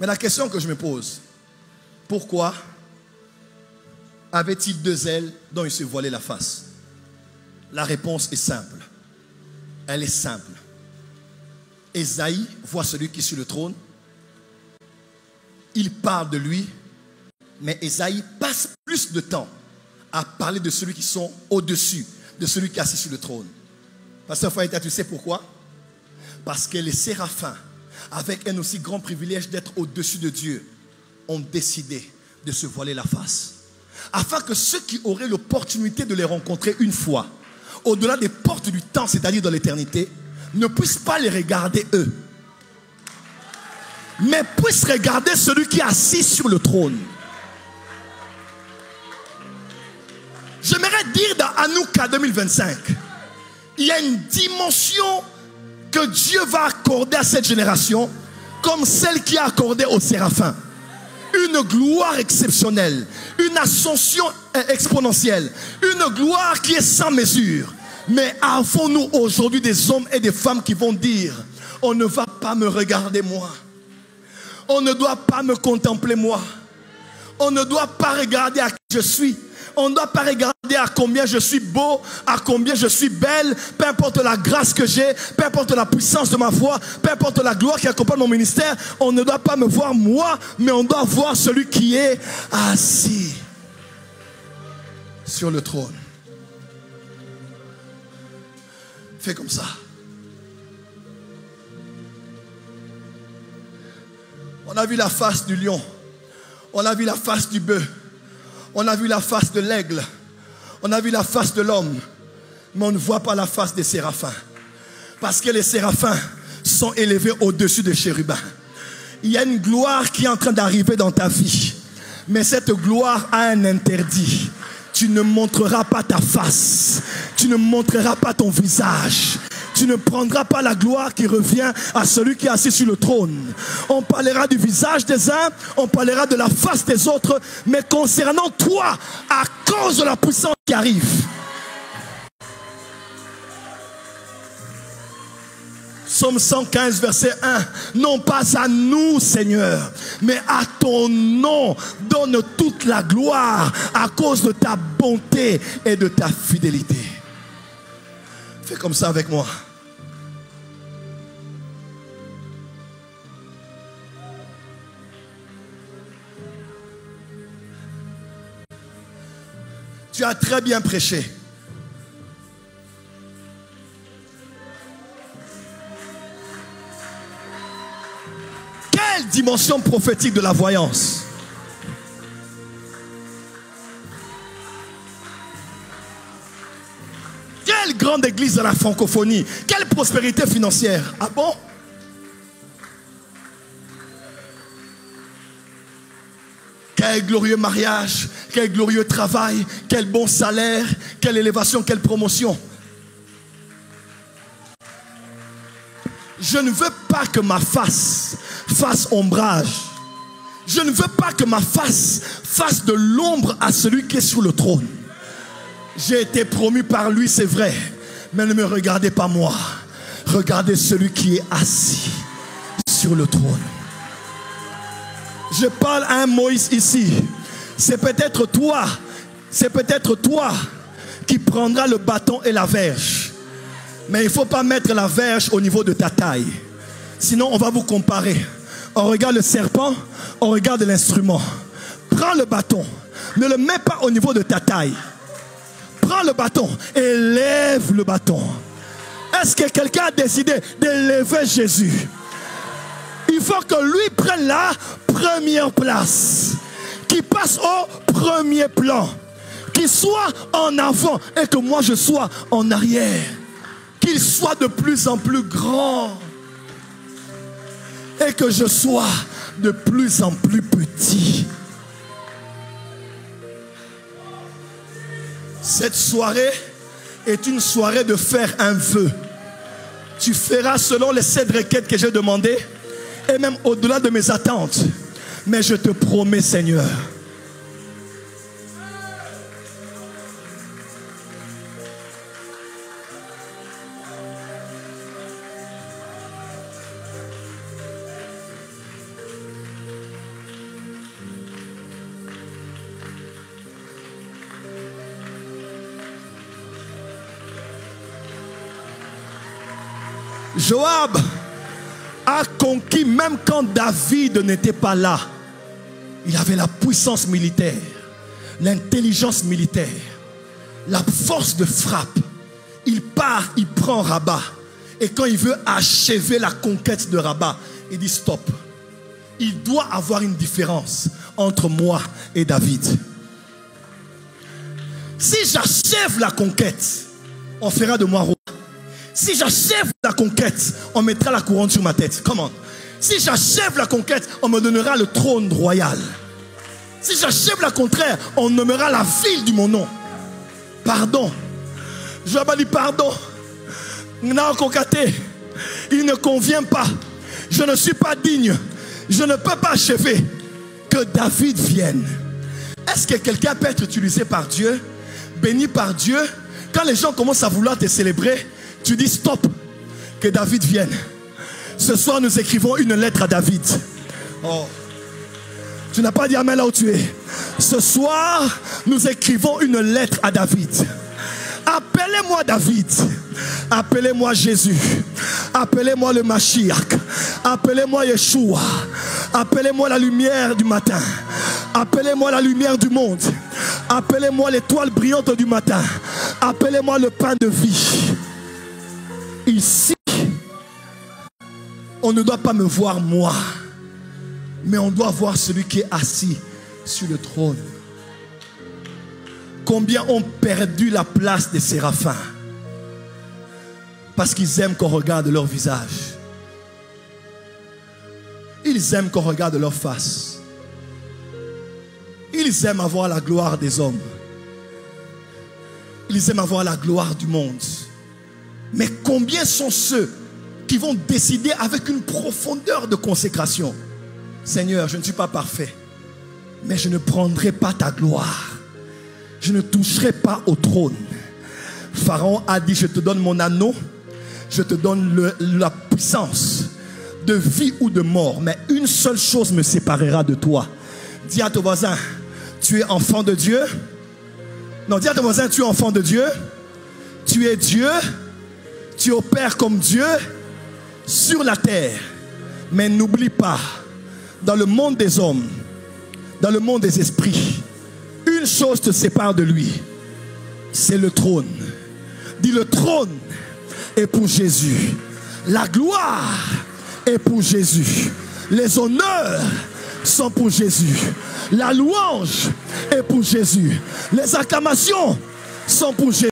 Mais la question que je me pose, pourquoi avait-il deux ailes dont il se voilait la face? La réponse est simple. Elle est simple. Ésaïe voit celui qui est sur le trône. Il parle de lui. Mais Ésaïe passe plus de temps à parler de celui qui sont au-dessus, de celui qui est assis sur le trône. Pasteur Faïta, tu sais pourquoi? Parce que les séraphins, avec un aussi grand privilège d'être au-dessus de Dieu, ont décidé de se voiler la face. Afin que ceux qui auraient l'opportunité de les rencontrer une fois, au-delà des portes du temps, c'est-à-dire dans l'éternité, ne puissent pas les regarder eux, mais puissent regarder celui qui est assis sur le trône. J'aimerais dire dans Hanouka 2025, il y a une dimension que Dieu va accorder à cette génération comme celle qui a accordé aux séraphins. Une gloire exceptionnelle, une ascension exponentielle, une gloire qui est sans mesure. Mais avons-nous aujourd'hui des hommes et des femmes qui vont dire, on ne va pas me regarder moi, on ne doit pas me contempler moi, on ne doit pas regarder à qui je suis, on ne doit pas regarder à combien je suis beau, à combien je suis belle, peu importe la grâce que j'ai, peu importe la puissance de ma foi, peu importe la gloire qui accompagne mon ministère, on ne doit pas me voir moi, mais on doit voir celui qui est assis sur le trône. Fais comme ça. On a vu la face du lion, on a vu la face du bœuf, on a vu la face de l'aigle, on a vu la face de l'homme, mais on ne voit pas la face des séraphins. Parce que les séraphins sont élevés au-dessus des chérubins. Il y a une gloire qui est en train d'arriver dans ta vie, mais cette gloire a un interdit. Tu ne montreras pas ta face, tu ne montreras pas ton visage. Tu ne prendras pas la gloire qui revient à celui qui est assis sur le trône. On parlera du visage des uns, on parlera de la face des autres, mais concernant toi, à cause de la puissance qui arrive. Psaume 115, verset 1. Non pas à nous, Seigneur, mais à ton nom donne toute la gloire à cause de ta bonté et de ta fidélité. Fais comme ça avec moi. Tu as très bien prêché. Quelle dimension prophétique de la voyance. Quelle grande église de la francophonie. Quelle prospérité financière. Ah bon? Quel glorieux mariage, quel glorieux travail, quel bon salaire, quelle élévation, quelle promotion. Je ne veux pas que ma face fasse ombrage. Je ne veux pas que ma face fasse de l'ombre à celui qui est sur le trône. J'ai été promu par lui, c'est vrai. Mais ne me regardez pas moi. Regardez celui qui est assis sur le trône. Je parle à un Moïse ici. C'est peut-être toi qui prendras le bâton et la verge. Mais il ne faut pas mettre la verge au niveau de ta taille. Sinon on va vous comparer. On regarde le serpent, on regarde l'instrument. Prends le bâton. Ne le mets pas au niveau de ta taille. Prends le bâton et lève le bâton. Est-ce que quelqu'un a décidé d'élever Jésus? Il faut que lui prenne la première place, qu'il passe au premier plan, qu'il soit en avant et que moi je sois en arrière, qu'il soit de plus en plus grand et que je sois de plus en plus petit. Cette soirée est une soirée de faire un vœu. Tu feras selon les 7 requêtes que j'ai demandées et même au-delà de mes attentes. Mais je te promets, Seigneur, Joab a conquis même quand David n'était pas là. Il avait la puissance militaire, l'intelligence militaire, la force de frappe. Il part, il prend Rabat. Et quand il veut achever la conquête de Rabat, il dit stop. Il doit avoir une différence entre moi et David. Si j'achève la conquête, on fera de moi roi. Si j'achève la conquête, on mettra la couronne sur ma tête. Comment? Si j'achève la conquête, on me donnera le trône royal. Si j'achève la contraire, on nommera la ville de mon nom. Pardon. Joab a dit pardon. Il ne convient pas. Je ne suis pas digne. Je ne peux pas achever. Que David vienne. Est-ce que quelqu'un peut être utilisé par Dieu, béni par Dieu? Quand les gens commencent à vouloir te célébrer, tu dis stop. Que David vienne. Ce soir nous écrivons une lettre à David. Oh. Tu n'as pas dit amen là où tu es. Ce soir nous écrivons une lettre à David. Appelez-moi David. Appelez-moi Jésus. Appelez-moi le Mashiach. Appelez-moi Yeshua. Appelez-moi la lumière du matin. Appelez-moi la lumière du monde. Appelez-moi l'étoile brillante du matin. Appelez-moi le pain de vie. Ici, on ne doit pas me voir moi, mais on doit voir celui qui est assis sur le trône. Combien ont perdu la place des séraphins parce qu'ils aiment qu'on regarde leur visage. Ils aiment qu'on regarde leur face. Ils aiment avoir la gloire des hommes. Ils aiment avoir la gloire du monde. Mais combien sont ceux qui vont décider avec une profondeur de consécration? Seigneur, je ne suis pas parfait, mais je ne prendrai pas ta gloire. Je ne toucherai pas au trône. Pharaon a dit, je te donne mon anneau, je te donne la puissance de vie ou de mort, mais une seule chose me séparera de toi. Dis à ton voisin, tu es enfant de Dieu. Non, dis à ton voisin, tu es enfant de Dieu. Tu es Dieu. Tu opères comme Dieu sur la terre. Mais n'oublie pas, dans le monde des hommes, dans le monde des esprits, une chose te sépare de lui. C'est le trône. Dis, le trône est pour Jésus. La gloire est pour Jésus. Les honneurs sont pour Jésus. La louange est pour Jésus. Les acclamations sont pour Jésus.